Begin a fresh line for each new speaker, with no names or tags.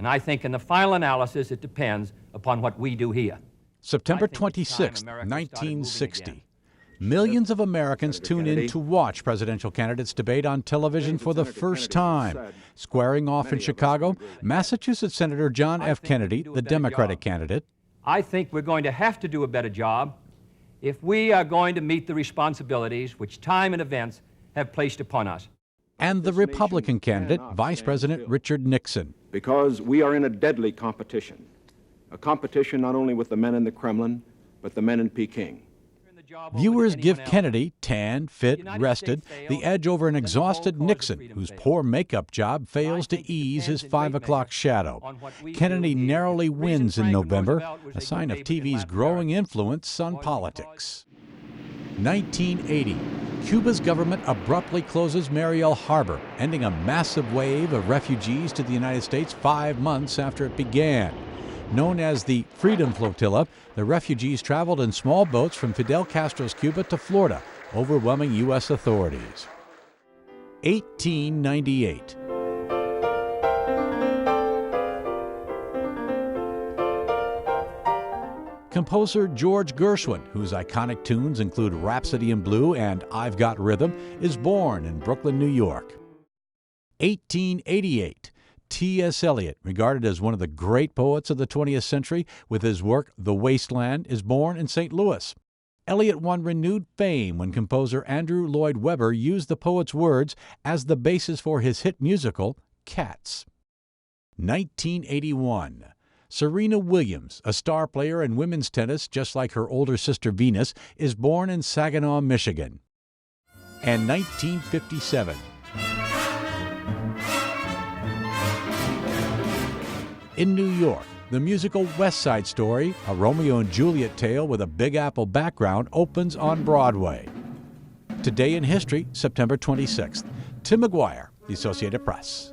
And I think in the final analysis, it depends upon what we do here.
September 26, 1960. Millions of Americans tune in to watch presidential candidates debate on television for the first time. Squaring off in Chicago, Massachusetts Senator John F. Kennedy, the Democratic candidate.
I think we're going to have to do a better job if we are going to meet the responsibilities which time and events have placed upon us.
And the Republican candidate, Vice President Richard Nixon.
Because we are in a deadly competition, a competition not only with the men in the Kremlin, but the men in Peking.
Viewers give Kennedy, tan, fit, rested, the edge over an exhausted Nixon, whose poor makeup job fails to ease his 5 o'clock shadow. Kennedy narrowly wins in November, a sign of TV's growing influence on politics. 1980. Cuba's government abruptly closes Mariel Harbor, ending a massive wave of refugees to the United States 5 months after it began. Known as the Freedom Flotilla, the refugees traveled in small boats from Fidel Castro's Cuba to Florida, overwhelming U.S. authorities. 1898. Composer George Gershwin, whose iconic tunes include Rhapsody in Blue and I've Got Rhythm, is born in Brooklyn, New York. 1888. T.S. Eliot, regarded as one of the great poets of the 20th century, with his work The Wasteland, is born in St. Louis. Eliot won renewed fame when composer Andrew Lloyd Webber used the poet's words as the basis for his hit musical, Cats. 1981. Serena Williams, a star player in women's tennis just like her older sister Venus, is born in Saginaw, Michigan. And 1957. In New York, the musical West Side Story, a Romeo and Juliet tale with a Big Apple background, opens on Broadway. Today in History, September 26th. Tim McGuire, The Associated Press.